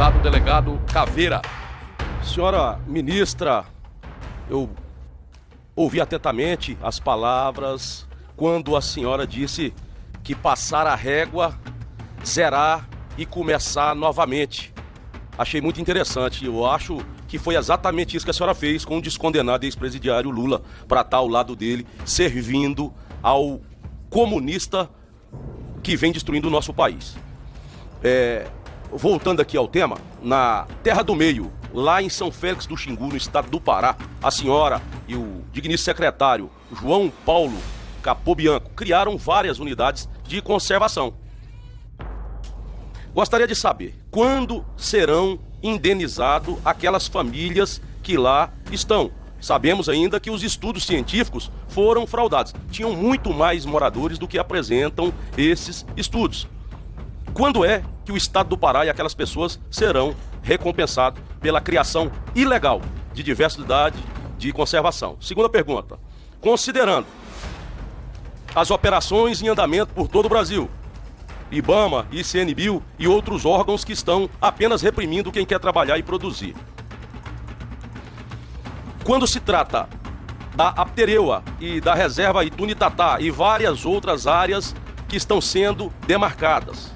deputado delegado Caveira. Senhora ministra, eu ouvi atentamente as palavras quando a senhora disse que passar a régua, zerar e começar novamente. Achei muito interessante. Eu acho que foi exatamente isso que a senhora fez com o descondenado ex-presidiário Lula, para estar ao lado dele, servindo ao comunista que vem destruindo o nosso país. Voltando aqui ao tema, na Terra do Meio, lá em São Félix do Xingu, no estado do Pará, a senhora e o digníssimo secretário João Paulo Capobianco criaram várias unidades de conservação. Gostaria de saber quando serão indenizadas aquelas famílias que lá estão. Sabemos ainda que os estudos científicos foram fraudados. Tinham muito mais moradores do que apresentam esses estudos. Quando é que o estado do Pará e aquelas pessoas serão recompensados pela criação ilegal de diversidade de conservação? Segunda pergunta. Considerando as operações em andamento por todo o Brasil, IBAMA, ICMBio e outros órgãos que estão apenas reprimindo quem quer trabalhar e produzir. Quando se trata da Aptereua e da reserva Itunitatá e várias outras áreas que estão sendo demarcadas,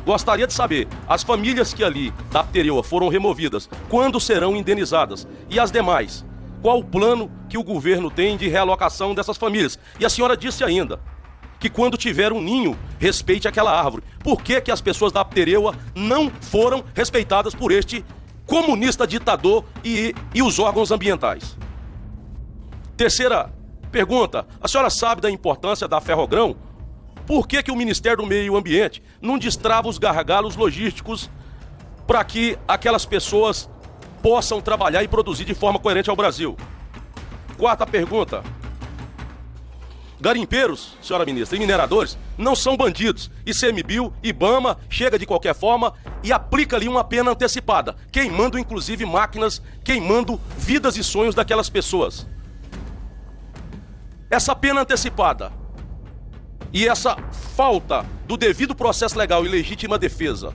gostaria de saber, as famílias que ali da Aptereua foram removidas, quando serão indenizadas? E as demais? Qual o plano que o governo tem de realocação dessas famílias? E a senhora disse ainda que quando tiver um ninho, respeite aquela árvore. Por que que as pessoas da Aptereua não foram respeitadas por este comunista ditador e os órgãos ambientais? Terceira pergunta, a senhora sabe da importância da Ferrogrão? Por que que o Ministério do Meio Ambiente não destrava os gargalos logísticos para que aquelas pessoas possam trabalhar e produzir de forma coerente ao Brasil? Quarta pergunta, garimpeiros, senhora ministra, e mineradores não são bandidos. ICMBio, IBAMA, chega de qualquer forma e aplica ali uma pena antecipada, queimando inclusive máquinas, queimando vidas e sonhos daquelas pessoas. Essa pena antecipada e essa falta do devido processo legal e legítima defesa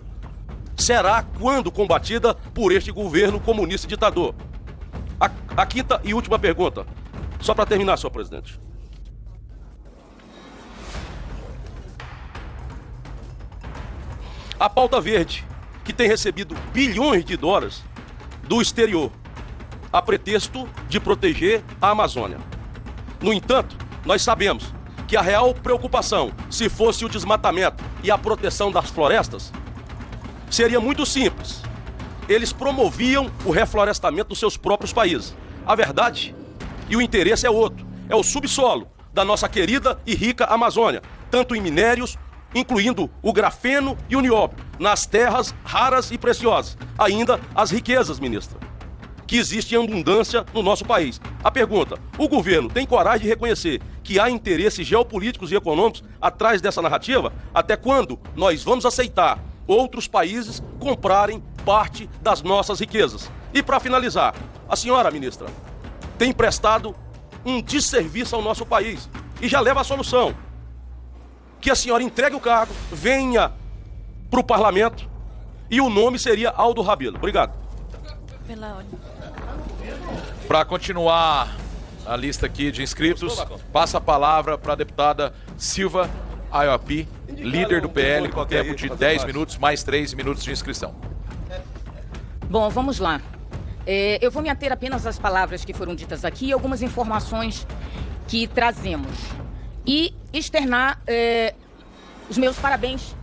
será quando combatida por este governo comunista e ditador? A quinta e última pergunta, só para terminar, senhor presidente. A pauta verde, que tem recebido bilhões de dólares do exterior, a pretexto de proteger a Amazônia. No entanto, nós sabemos que a real preocupação, se fosse o desmatamento e a proteção das florestas, seria muito simples. Eles promoviam o reflorestamento dos seus próprios países. A verdade e o interesse é outro, é o subsolo da nossa querida e rica Amazônia, tanto em minérios, incluindo o grafeno e o nióbio, nas terras raras e preciosas, ainda as riquezas, ministra, que existe em abundância no nosso país. A pergunta, o governo tem coragem de reconhecer que há interesses geopolíticos e econômicos atrás dessa narrativa? Até quando nós vamos aceitar outros países comprarem parte das nossas riquezas? E para finalizar, a senhora, ministra, tem prestado um desserviço ao nosso país e já leva a solução. Que a senhora entregue o cargo, venha para o parlamento e o nome seria Aldo Rabelo. Obrigado. Para continuar a lista aqui de inscritos, passa a palavra para a deputada Silva Ayopi, líder do PL, com tempo de 10 minutos, mais 3 minutos de inscrição. Bom, vamos lá. Eu vou me ater apenas às palavras que foram ditas aqui e algumas informações que trazemos. E externar os meus parabéns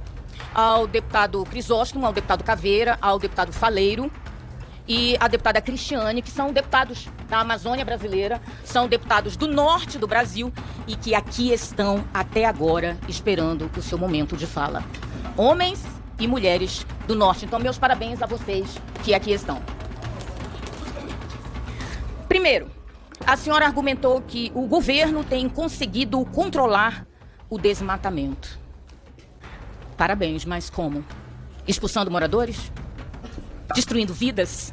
ao deputado Crisóstomo, ao deputado Caveira, ao deputado Faleiro e à deputada Cristiane, que são deputados da Amazônia brasileira, são deputados do norte do Brasil e que aqui estão até agora esperando o seu momento de fala. Homens e mulheres do norte. Então, meus parabéns a vocês que aqui estão. Primeiro, a senhora argumentou que o governo tem conseguido controlar o desmatamento. Parabéns, mas como? Expulsando moradores? Destruindo vidas?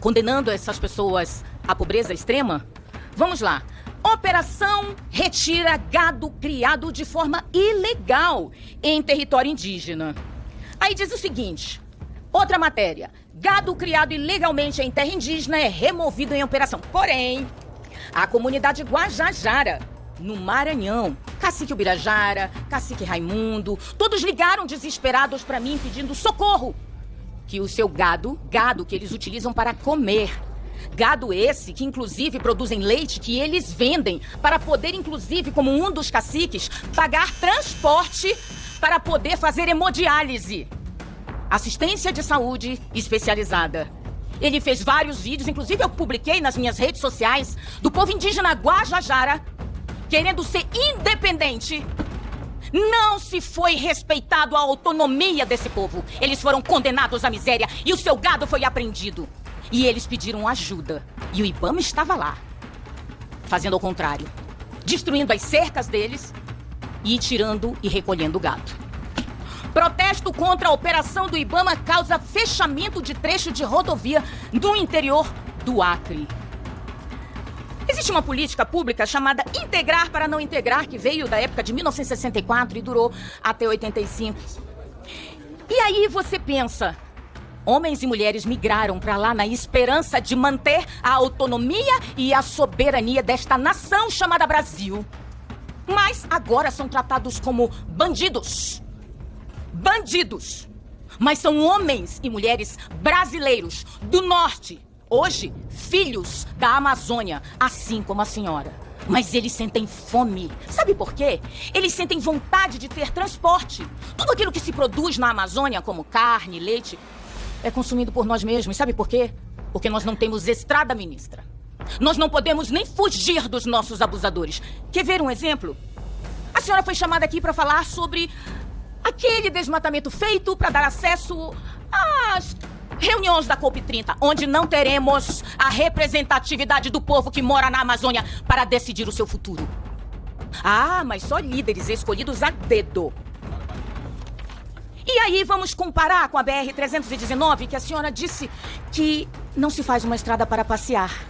Condenando essas pessoas à pobreza extrema? Vamos lá. Operação retira gado criado de forma ilegal em território indígena. Aí diz o seguinte: Outra matéria. Gado criado ilegalmente em terra indígena é removido em operação. Porém, a comunidade Guajajara, no Maranhão, Cacique Ubirajara, Cacique Raimundo, todos ligaram desesperados para mim pedindo socorro. Que o seu gado que eles utilizam para comer. Gado esse que inclusive produzem leite que eles vendem para poder, inclusive, como um dos caciques, pagar transporte para poder fazer hemodiálise. Assistência de saúde especializada. Ele fez vários vídeos, inclusive eu publiquei nas minhas redes sociais, do povo indígena Guajajara, querendo ser independente. Não se foi respeitado a autonomia desse povo. Eles foram condenados à miséria e o seu gado foi apreendido. E eles pediram ajuda. E o IBAMA estava lá, fazendo ao contrário. Destruindo as cercas deles e tirando e recolhendo o gado. Protesto contra a operação do IBAMA causa fechamento de trecho de rodovia no interior do Acre. Existe uma política pública chamada Integrar para Não Integrar, que veio da época de 1964 e durou até 85. E aí você pensa, homens e mulheres migraram para lá na esperança de manter a autonomia e a soberania desta nação chamada Brasil. Mas agora são tratados como bandidos. Bandidos. Mas são homens e mulheres brasileiros do norte. Hoje, filhos da Amazônia, assim como a senhora. Mas eles sentem fome. Sabe por quê? Eles sentem vontade de ter transporte. Tudo aquilo que se produz na Amazônia, como carne, leite, é consumido por nós mesmos. Sabe por quê? Porque nós não temos estrada, ministra. Nós não podemos nem fugir dos nossos abusadores. Quer ver um exemplo? A senhora foi chamada aqui para falar sobre aquele desmatamento feito para dar acesso às reuniões da COP30, onde não teremos a representatividade do povo que mora na Amazônia para decidir o seu futuro. Ah, mas só líderes escolhidos a dedo. E aí vamos comparar com a BR-319, que a senhora disse que não se faz uma estrada para passear,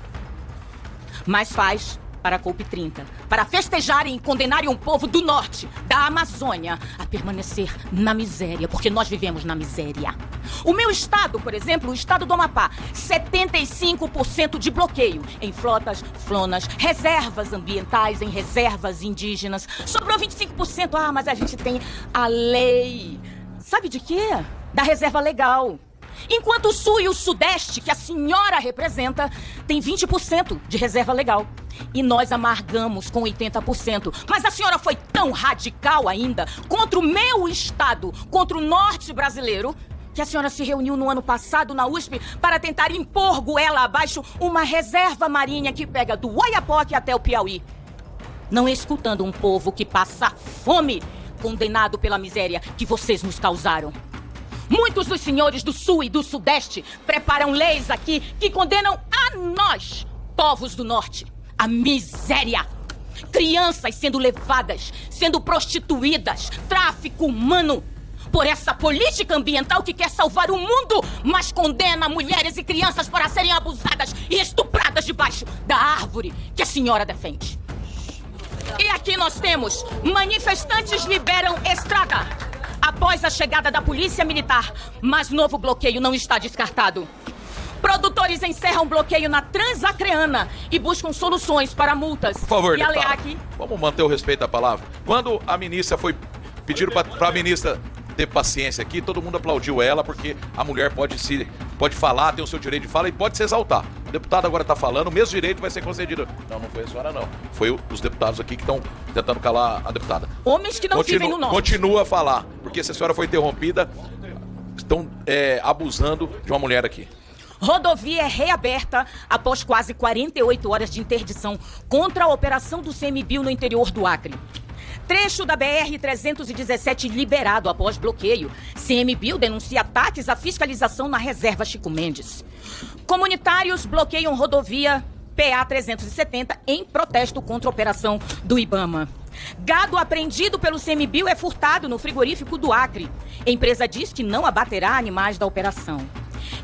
mas faz para a COP30, para festejarem e condenarem um povo do norte, da Amazônia, a permanecer na miséria, porque nós vivemos na miséria. O meu estado, por exemplo, o estado do Amapá, 75% de bloqueio em flotas, flonas, reservas ambientais, em reservas indígenas. Sobrou 25%. Ah, mas a gente tem a lei. Sabe de quê? Da reserva legal. Enquanto o sul e o sudeste, que a senhora representa, tem 20% de reserva legal. E nós amargamos com 80%. Mas a senhora foi tão radical ainda contra o meu estado, contra o norte brasileiro, que a senhora se reuniu no ano passado na USP para tentar impor goela abaixo uma reserva marinha que pega do Oiapoque até o Piauí. Não escutando um povo que passa fome, condenado pela miséria que vocês nos causaram. Muitos dos senhores do Sul e do Sudeste preparam leis aqui que condenam a nós, povos do Norte, a miséria. Crianças sendo levadas, sendo prostituídas, tráfico humano. Por essa política ambiental que quer salvar o mundo, mas condena mulheres e crianças para serem abusadas e estupradas debaixo da árvore que a senhora defende. E aqui nós temos: manifestantes liberam estrada após a chegada da polícia militar, mas novo bloqueio não está descartado. Produtores encerram bloqueio na Transacreana e buscam soluções para multas. Por favor, e deputada, aqui... vamos manter o respeito à palavra. Quando a ministra foi pedir para a ministra ter paciência aqui, todo mundo aplaudiu ela, porque a mulher pode falar, tem o seu direito de fala e pode se exaltar. O deputado agora está falando, o mesmo direito vai ser concedido. Não foi a senhora, não. Foi os deputados aqui que estão tentando calar a deputada. Homens que não vivem no norte. Continua a falar, porque se a senhora foi interrompida, estão abusando de uma mulher aqui. Rodovia é reaberta após quase 48 horas de interdição contra a operação do CMBio no interior do Acre. Trecho da BR-317 liberado após bloqueio. CMBio denuncia ataques à fiscalização na reserva Chico Mendes. Comunitários bloqueiam rodovia PA-370 em protesto contra a operação do IBAMA. Gado apreendido pelo CMBio é furtado no frigorífico do Acre. A empresa diz que não abaterá animais da operação.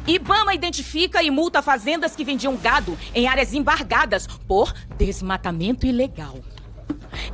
IBAMA identifica e multa fazendas que vendiam gado em áreas embargadas por desmatamento ilegal.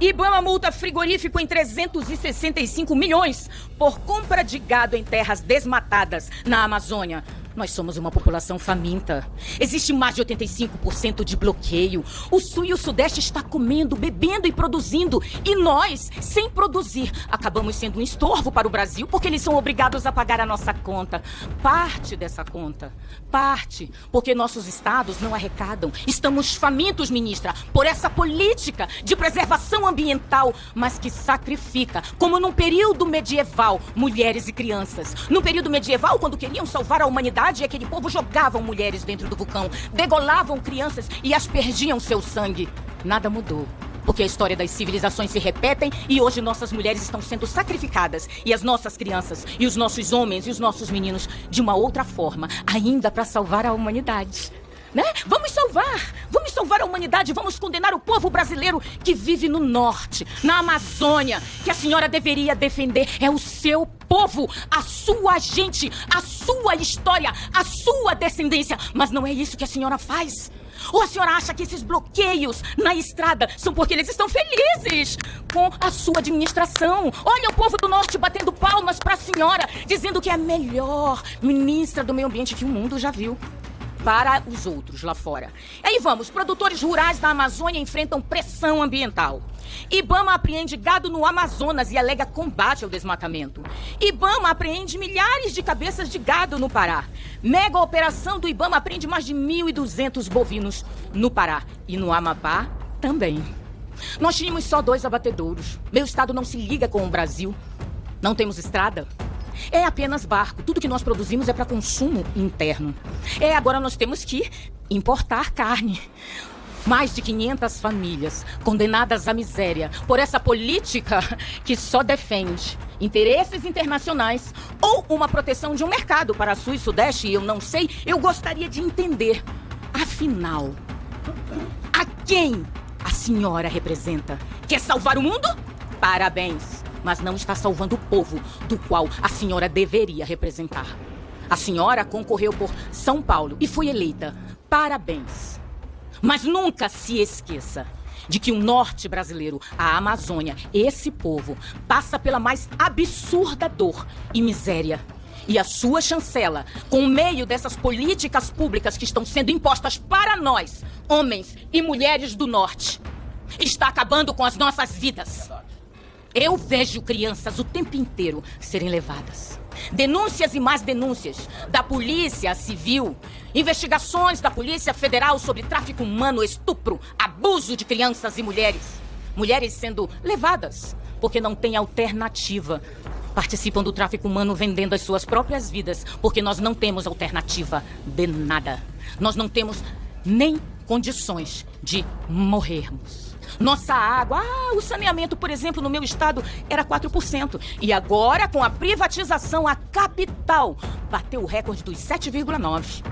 IBAMA multa frigorífico em 365 milhões por compra de gado em terras desmatadas na Amazônia. Nós somos uma população faminta. Existe mais de 85% de bloqueio. O Sul e o Sudeste está comendo, bebendo e produzindo. E nós, sem produzir, acabamos sendo um estorvo para o Brasil porque eles são obrigados a pagar a nossa conta. Parte dessa conta. Parte. Porque nossos estados não arrecadam. Estamos famintos, ministra, por essa política de preservação ambiental, mas que sacrifica, como num período medieval, mulheres e crianças. No período medieval, quando queriam salvar a humanidade, aquele povo jogavam mulheres dentro do vulcão, degolavam crianças e aspergiam seu sangue. Nada mudou, porque a história das civilizações se repetem e hoje nossas mulheres estão sendo sacrificadas e as nossas crianças e os nossos homens e os nossos meninos de uma outra forma, ainda para salvar a humanidade. Né? Vamos salvar a humanidade, vamos condenar o povo brasileiro que vive no norte, na Amazônia, que a senhora deveria defender. É o seu povo, a sua gente, a sua história, a sua descendência. Mas não é isso que a senhora faz. Ou a senhora acha que esses bloqueios na estrada são porque eles estão felizes com a sua administração? Olha o povo do norte batendo palmas para a senhora, dizendo que é a melhor ministra do meio ambiente que o mundo já viu. Para os outros lá fora. Aí vamos, produtores rurais da Amazônia enfrentam pressão ambiental. IBAMA apreende gado no Amazonas e alega combate ao desmatamento. IBAMA apreende milhares de cabeças de gado no Pará. Mega operação do IBAMA apreende mais de 1.200 bovinos no Pará. E no Amapá também. Nós tínhamos só 2 abatedouros. Meu estado não se liga com o Brasil. Não temos estrada. É apenas barco. Tudo que nós produzimos é para consumo interno. Agora nós temos que importar carne. Mais de 500 famílias condenadas à miséria por essa política que só defende interesses internacionais ou uma proteção de um mercado para Sul e Sudeste. E eu não sei, eu gostaria de entender. Afinal, a quem a senhora representa? Quer salvar o mundo? Parabéns. Mas não está salvando o povo do qual a senhora deveria representar. A senhora concorreu por São Paulo e foi eleita. Parabéns. Mas nunca se esqueça de que o norte brasileiro, a Amazônia, esse povo, passa pela mais absurda dor e miséria. E a sua chancela, com o meio dessas políticas públicas que estão sendo impostas para nós, homens e mulheres do norte, está acabando com as nossas vidas. Eu vejo crianças o tempo inteiro serem levadas. Denúncias e mais denúncias da Polícia Civil, investigações da Polícia Federal sobre tráfico humano, estupro, abuso de crianças e mulheres. Mulheres sendo levadas porque não tem alternativa. Participam do tráfico humano vendendo as suas próprias vidas porque nós não temos alternativa de nada. Nós não temos nem condições de morrermos. Nossa água, o saneamento, por exemplo, no meu estado era 4%. E agora, com a privatização, a capital bateu o recorde dos 7,9%.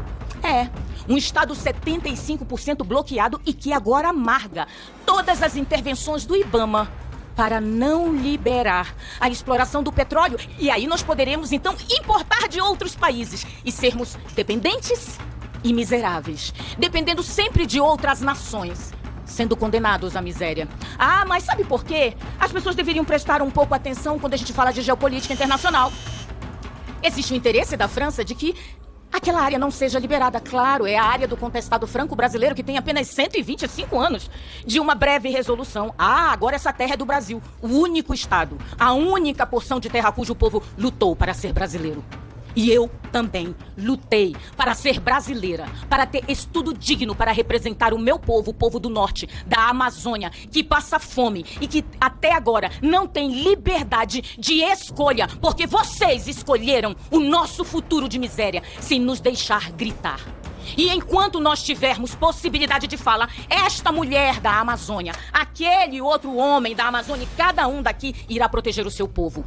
Um estado 75% bloqueado e que agora amarga todas as intervenções do IBAMA para não liberar a exploração do petróleo. E aí nós poderemos, então, importar de outros países e sermos dependentes e miseráveis, dependendo sempre de outras nações, sendo condenados à miséria. Mas sabe por quê? As pessoas deveriam prestar um pouco atenção quando a gente fala de geopolítica internacional. Existe o interesse da França de que aquela área não seja liberada. Claro, é a área do contestado franco-brasileiro que tem apenas 125 anos de uma breve resolução. Agora essa terra é do Brasil. O único estado, a única porção de terra cujo povo lutou para ser brasileiro. E eu também lutei para ser brasileira, para ter estudo digno para representar o meu povo, o povo do norte, da Amazônia, que passa fome e que até agora não tem liberdade de escolha, porque vocês escolheram o nosso futuro de miséria sem nos deixar gritar. E enquanto nós tivermos possibilidade de fala, esta mulher da Amazônia, aquele outro homem da Amazônia, cada um daqui irá proteger o seu povo.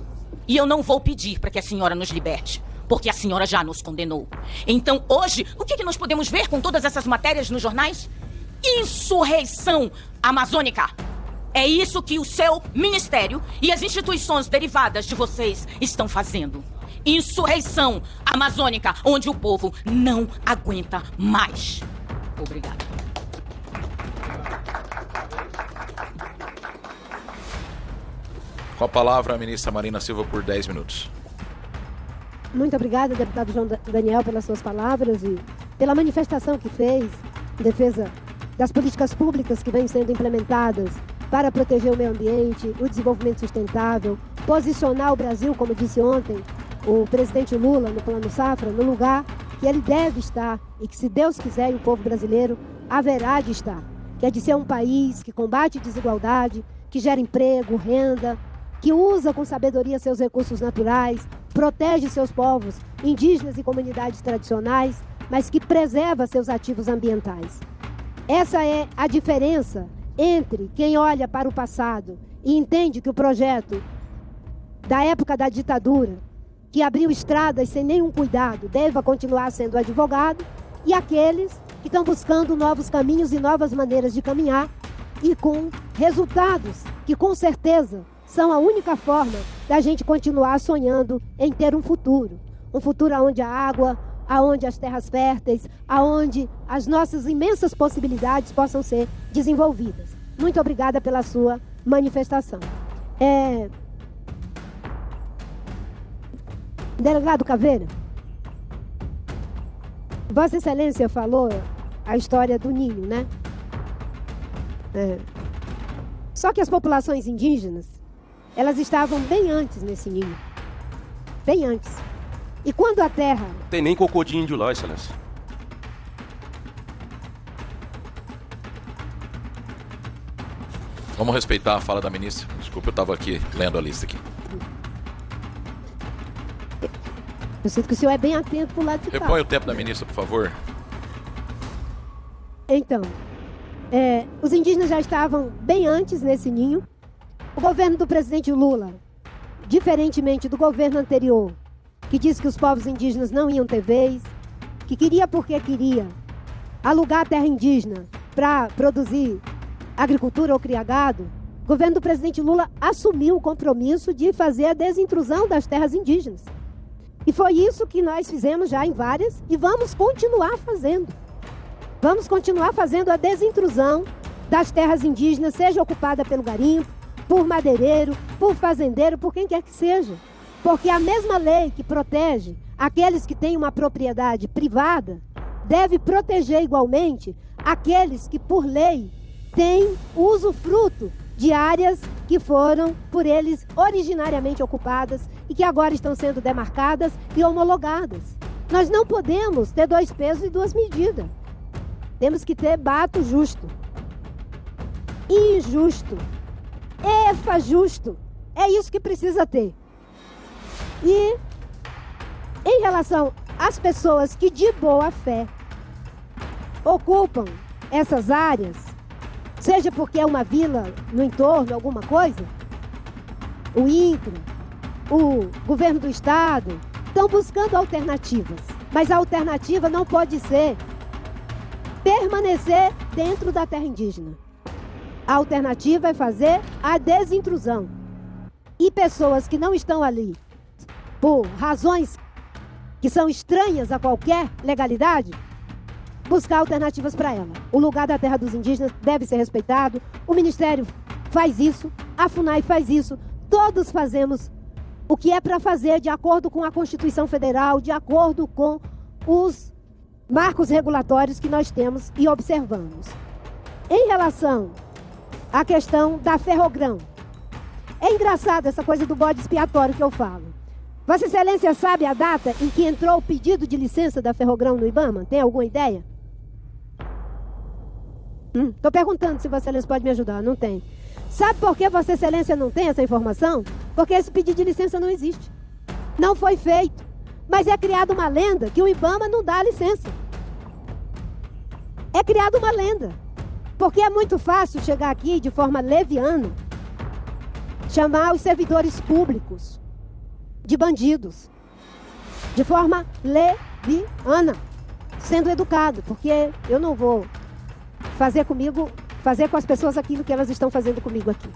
E eu não vou pedir para que a senhora nos liberte, porque a senhora já nos condenou. Então, hoje, o que nós podemos ver com todas essas matérias nos jornais? Insurreição amazônica. É isso que o seu ministério e as instituições derivadas de vocês estão fazendo. Insurreição amazônica, onde o povo não aguenta mais. Obrigada. Com a palavra, a ministra Marina Silva por 10 minutos. Muito obrigada, deputado João Daniel, pelas suas palavras e pela manifestação que fez em defesa das políticas públicas que vêm sendo implementadas para proteger o meio ambiente, o desenvolvimento sustentável, posicionar o Brasil, como disse ontem o presidente Lula no Plano Safra, no lugar que ele deve estar e que, se Deus quiser, e o povo brasileiro haverá de estar, que é de ser um país que combate desigualdade, que gera emprego, renda, que usa com sabedoria seus recursos naturais, protege seus povos indígenas e comunidades tradicionais, mas que preserva seus ativos ambientais. Essa é a diferença entre quem olha para o passado e entende que o projeto da época da ditadura, que abriu estradas sem nenhum cuidado, deva continuar sendo advogado, e aqueles que estão buscando novos caminhos e novas maneiras de caminhar e com resultados que, com certeza, são a única forma da gente continuar sonhando em ter um futuro onde a água, aonde as terras férteis, aonde as nossas imensas possibilidades possam ser desenvolvidas. Muito obrigada pela sua manifestação. Delegado Caveira, Vossa Excelência falou a história do ninho, né? Só que as populações indígenas, elas estavam bem antes nesse ninho. Bem antes. E quando a terra... Não tem nem cocô de índio lá, Excelência. Vamos respeitar a fala da ministra. Desculpa, eu estava aqui lendo a lista aqui. Eu sinto que o senhor é bem atento pro lado de cá. Repõe o tempo da ministra, por favor. Então, os indígenas já estavam bem antes nesse ninho. O governo do presidente Lula, diferentemente do governo anterior, que disse que os povos indígenas não iam ter vez, que queria porque queria alugar a terra indígena para produzir agricultura ou criar gado, o governo do presidente Lula assumiu o compromisso de fazer a desintrusão das terras indígenas. E foi isso que nós fizemos já em várias e vamos continuar fazendo. Vamos continuar fazendo a desintrusão das terras indígenas, seja ocupada pelo garimpo, por madeireiro, por fazendeiro, por quem quer que seja. Porque a mesma lei que protege aqueles que têm uma propriedade privada deve proteger igualmente aqueles que, por lei, têm usufruto de áreas que foram por eles originariamente ocupadas e que agora estão sendo demarcadas e homologadas. Nós não podemos ter dois pesos e duas medidas. Temos que ter bato justo, injusto, EFA justo. É isso que precisa ter. E em relação às pessoas que de boa fé ocupam essas áreas, seja porque é uma vila no entorno, alguma coisa, o INCRA, o governo do estado, estão buscando alternativas. Mas a alternativa não pode ser permanecer dentro da terra indígena. A alternativa é fazer a desintrusão. E pessoas que não estão ali por razões que são estranhas a qualquer legalidade, buscar alternativas para ela. O lugar da terra dos indígenas deve ser respeitado. O Ministério faz isso, a FUNAI faz isso. Todos fazemos o que é para fazer de acordo com a Constituição Federal, de acordo com os marcos regulatórios que nós temos e observamos. Em relação à questão da Ferrogrão, é engraçado essa coisa do bode expiatório que eu falo. Vossa Excelência sabe a data em que entrou o pedido de licença da Ferrogrão no IBAMA? Tem alguma ideia? Estou perguntando se Vossa Excelência pode me ajudar. Não tem. Sabe por que Vossa Excelência não tem essa informação? Porque esse pedido de licença não existe. Não foi feito. Mas é criada uma lenda que o IBAMA não dá a licença. É criada uma lenda. Porque é muito fácil chegar aqui de forma leviana, chamar os servidores públicos de bandidos. De forma leviana. Sendo educado. Porque eu não vou fazer com as pessoas aquilo que elas estão fazendo comigo aqui,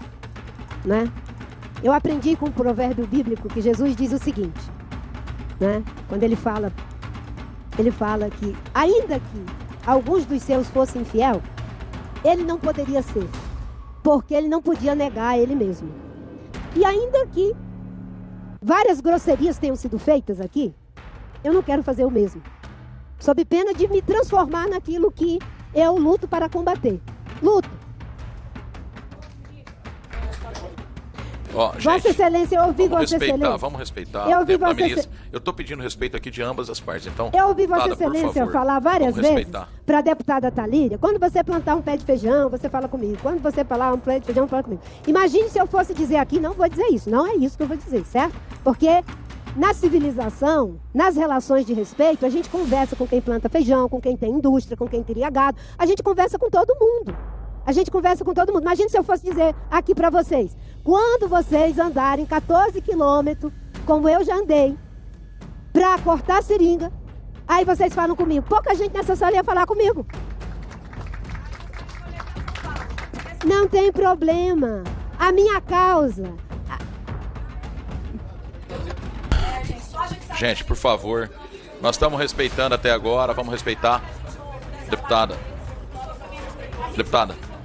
né? Eu aprendi com um provérbio bíblico que Jesus diz o seguinte, né? Quando ele fala que ainda que alguns dos seus fossem fiel, ele não poderia ser, porque ele não podia negar a ele mesmo. E ainda que várias grosserias tenham sido feitas aqui, eu não quero fazer o mesmo. Sob pena de me transformar naquilo que eu luto para combater. Luto. Ó, Vossa gente, Excelência, eu ouvi Vossa Excelência. Vamos respeitar Eu o ouvi tempo da Vossa ministra. Eu estou pedindo respeito aqui de ambas as partes, então... Eu ouvi Vossa deputada, por Excelência favor, falar várias vamos vezes respeitar. para a deputada Thalíria, quando você plantar um pé de feijão, você fala comigo. Quando você falar um pé de feijão, fala comigo. Imagine se eu fosse dizer aqui, não vou dizer isso. Não é isso que eu vou dizer, certo? Porque na civilização, nas relações de respeito, a gente conversa com quem planta feijão, com quem tem indústria, com quem cria gado. A gente conversa com todo mundo. A gente conversa com todo mundo. Imagine se eu fosse dizer aqui para vocês. Quando vocês andarem 14 quilômetros, como eu já andei, para cortar seringa, aí vocês falam comigo. Pouca gente nessa sala ia falar comigo. Não tem problema. A minha causa... Gente, por favor, nós estamos respeitando até agora, vamos respeitar. Deputada,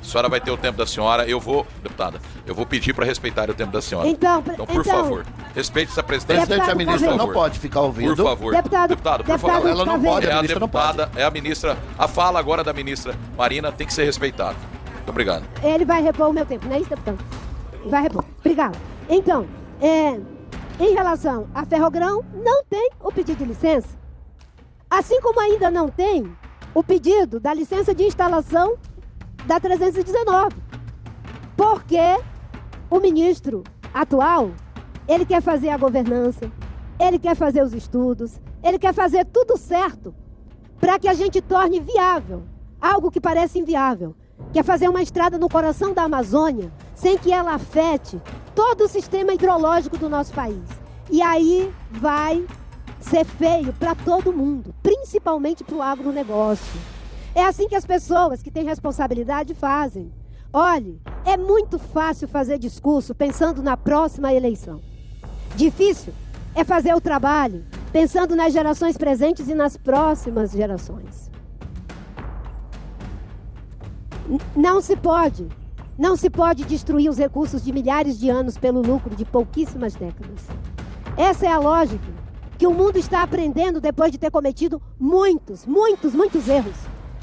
a senhora vai ter o tempo da senhora, deputada, eu vou pedir para respeitar o tempo da senhora. Então, por favor, respeite essa presidência. Presidente, a ministra por não favor. pode ficar ouvindo. Por favor. Deputado, por favor. Ela não pode, É a a ministra não pode. deputada, é a ministra. A fala agora da ministra Marina tem que ser respeitada. Muito obrigado. Ele vai repor o meu tempo, não é isso, deputado? Vai repor. Obrigado. Então, em relação a Ferrogrão, não tem o pedido de licença. Assim como ainda não tem o pedido da licença de instalação da 319. Porque o ministro atual, ele quer fazer a governança, ele quer fazer os estudos, ele quer fazer tudo certo para que a gente torne viável algo que parece inviável. Quer fazer uma estrada no coração da Amazônia sem que ela afete todo o sistema hidrológico do nosso país. E aí vai ser feio para todo mundo, principalmente para o agronegócio. É assim que as pessoas que têm responsabilidade fazem. Olhe, é muito fácil fazer discurso pensando na próxima eleição. Difícil é fazer o trabalho pensando nas gerações presentes e nas próximas gerações. Não se pode destruir os recursos de milhares de anos pelo lucro de pouquíssimas décadas. Essa é a lógica que o mundo está aprendendo depois de ter cometido muitos erros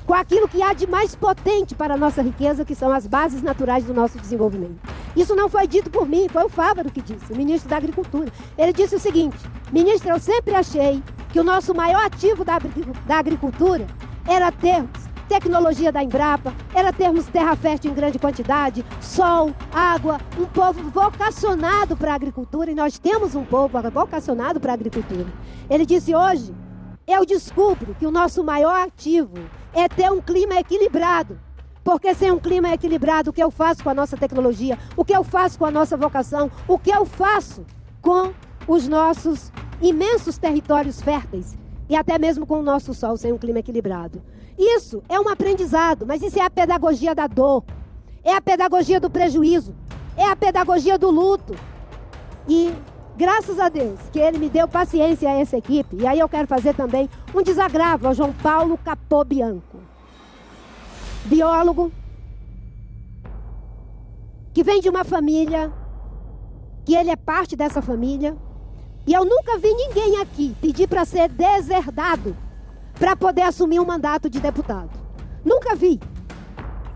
com aquilo que há de mais potente para a nossa riqueza, que são as bases naturais do nosso desenvolvimento. Isso não foi dito por mim, foi o Fávaro que disse, o ministro da Agricultura. Ele disse o seguinte: ministro, eu sempre achei que o nosso maior ativo da agricultura era termos tecnologia da Embrapa, era termos terra fértil em grande quantidade, sol, água, um povo vocacionado para a agricultura, e nós temos um povo vocacionado para a agricultura. Ele disse: hoje eu descubro que o nosso maior ativo é ter um clima equilibrado, porque sem um clima equilibrado, o que eu faço com a nossa tecnologia, o que eu faço com a nossa vocação, o que eu faço com os nossos imensos territórios férteis, e até mesmo com o nosso sol sem um clima equilibrado. Isso é um aprendizado, mas isso é a pedagogia da dor, é a pedagogia do prejuízo, é a pedagogia do luto. E graças a Deus que ele me deu paciência a essa equipe, e aí eu quero fazer também um desagravo ao João Paulo Capobianco, biólogo, que vem de uma família, que ele é parte dessa família, e eu nunca vi ninguém aqui pedir para ser deserdado para poder assumir um mandato de deputado. Nunca vi.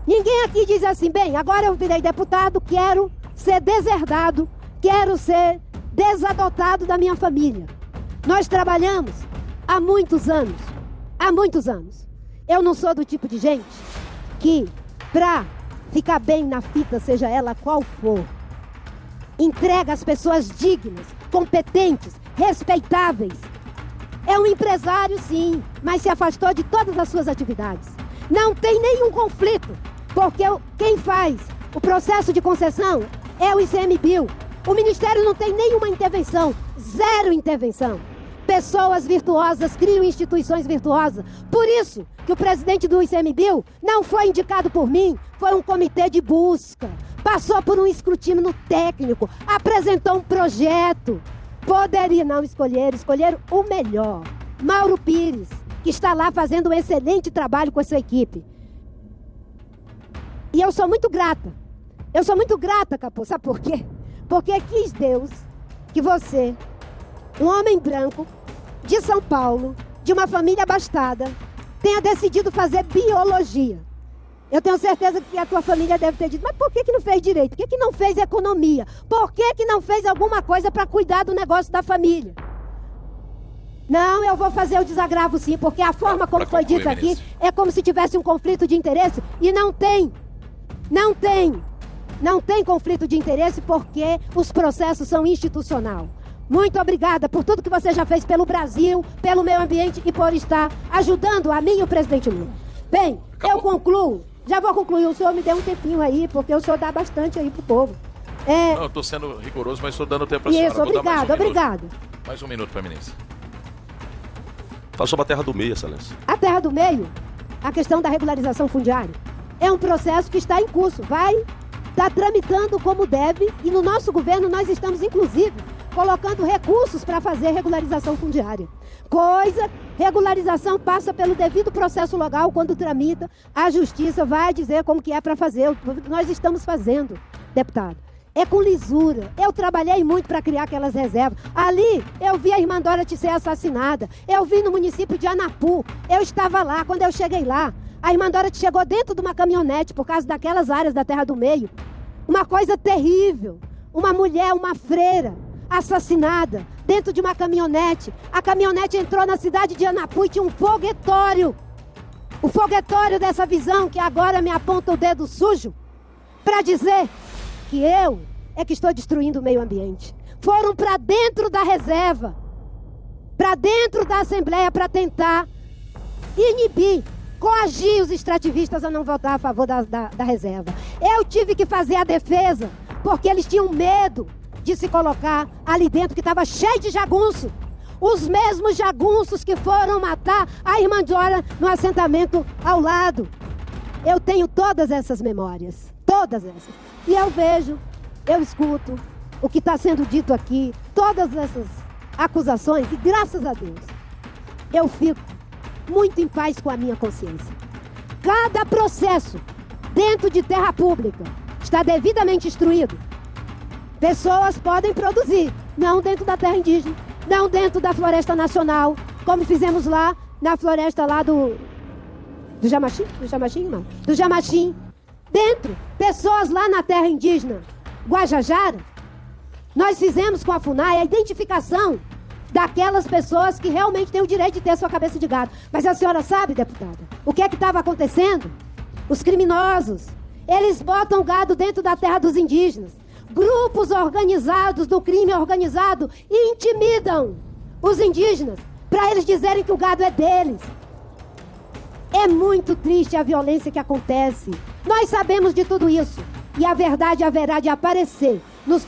Ninguém aqui diz assim: bem, agora eu virei deputado, quero ser deserdado, quero ser desadotado da minha família. Nós trabalhamos há muitos anos. Há muitos anos. Eu não sou do tipo de gente que, para ficar bem na fita, seja ela qual for, entrega as pessoas dignas, competentes, respeitáveis. É um empresário, sim, mas se afastou de todas as suas atividades. Não tem nenhum conflito, porque quem faz o processo de concessão é o ICMBio. O Ministério não tem nenhuma intervenção, zero intervenção. Pessoas virtuosas criam instituições virtuosas. Por isso que o presidente do ICMBio não foi indicado por mim, foi um comitê de busca. Passou por um escrutínio técnico, apresentou um projeto. Poderia não escolher o melhor. Mauro Pires, que está lá fazendo um excelente trabalho com a sua equipe. E eu sou muito grata. Eu sou muito grata, Capô. Sabe por quê? Porque quis Deus que você, um homem branco, de São Paulo, de uma família abastada, tenha decidido fazer biologia. Eu tenho certeza que a tua família deve ter dito, mas por que não fez direito? Por que não fez economia? Por que não fez alguma coisa para cuidar do negócio da família? Não, eu vou fazer o desagravo sim, porque a forma como foi dito aqui é como se tivesse um conflito de interesse e não tem. Não tem. Não tem conflito de interesse porque os processos são institucional. Muito obrigada por tudo que você já fez pelo Brasil, pelo meio ambiente e por estar ajudando a mim e o presidente Lula. Bem, eu concluo. Já vou concluir. O senhor me deu um tempinho aí, porque o senhor dá bastante aí pro povo. Não, eu tô sendo rigoroso, mas estou dando tempo para a senhora. Isso, obrigado, obrigado. Mais um minuto para a ministra. Fala sobre a terra do meio, excelência. A terra do meio, a questão da regularização fundiária, é um processo que está em curso. Vai estar tramitando como deve e no nosso governo nós estamos, inclusive, colocando recursos para fazer regularização fundiária. Regularização passa pelo devido processo legal quando tramita, a justiça vai dizer como que é para fazer. Nós estamos fazendo, deputado. É com lisura. Eu trabalhei muito para criar aquelas reservas. Ali, eu vi a irmã Dorothy ser assassinada. Eu vi no município de Anapu. Eu estava lá, quando eu cheguei lá. A irmã Dorothy chegou dentro de uma caminhonete por causa daquelas áreas da Terra do Meio. Uma coisa terrível. Uma mulher, uma freira, assassinada dentro de uma caminhonete. A caminhonete entrou na cidade de Anapu e tinha um foguetório. O foguetório dessa visão que agora me aponta o dedo sujo para dizer que eu é que estou destruindo o meio ambiente. Foram para dentro da reserva, para dentro da Assembleia para tentar inibir, coagir os extrativistas a não votar a favor da reserva. Eu tive que fazer a defesa porque eles tinham medo de se colocar ali dentro, que estava cheio de jagunço. Os mesmos jagunços que foram matar a irmã Dora no assentamento ao lado. Eu tenho todas essas memórias, todas essas. E eu vejo, eu escuto o que está sendo dito aqui, todas essas acusações, e graças a Deus, eu fico muito em paz com a minha consciência. Cada processo dentro de terra pública está devidamente instruído. Pessoas podem produzir, não dentro da terra indígena, não dentro da floresta nacional, como fizemos lá na floresta lá do Jamachim? Do Jamachim, não. Do Jamachim. Dentro, pessoas lá na terra indígena, Guajajara, nós fizemos com a FUNAI a identificação daquelas pessoas que realmente têm o direito de ter sua cabeça de gado. Mas a senhora sabe, deputada, o que é que estava acontecendo? Os criminosos, eles botam gado dentro da terra dos indígenas. Grupos organizados do crime organizado intimidam os indígenas para eles dizerem que o gado é deles. É muito triste a violência que acontece. Nós sabemos de tudo isso. E a verdade haverá de aparecer nos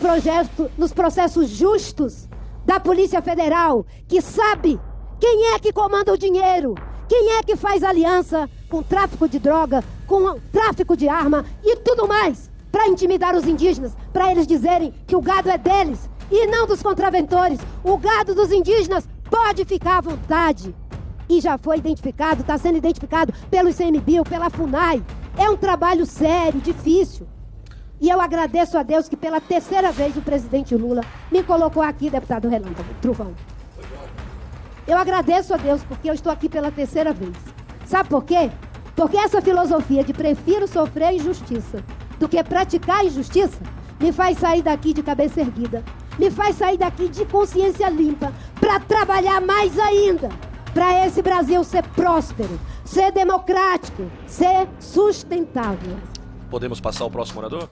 processos justos da Polícia Federal, que sabe quem é que comanda o dinheiro, quem é que faz aliança com tráfico de droga, com tráfico de arma e tudo mais, para intimidar os indígenas, para eles dizerem que o gado é deles e não dos contraventores. O gado dos indígenas pode ficar à vontade. E já foi identificado, está sendo identificado pelo ICMBio, pela FUNAI. É um trabalho sério, difícil. E eu agradeço a Deus que pela terceira vez o presidente Lula me colocou aqui, deputado Relâmpago, Trovão. Eu agradeço a Deus porque eu estou aqui pela terceira vez. Sabe por quê? Porque essa filosofia de prefiro sofrer injustiça do que praticar injustiça me faz sair daqui de cabeça erguida, me faz sair daqui de consciência limpa para trabalhar mais ainda para esse Brasil ser próspero, ser democrático, ser sustentável. Podemos passar ao próximo orador?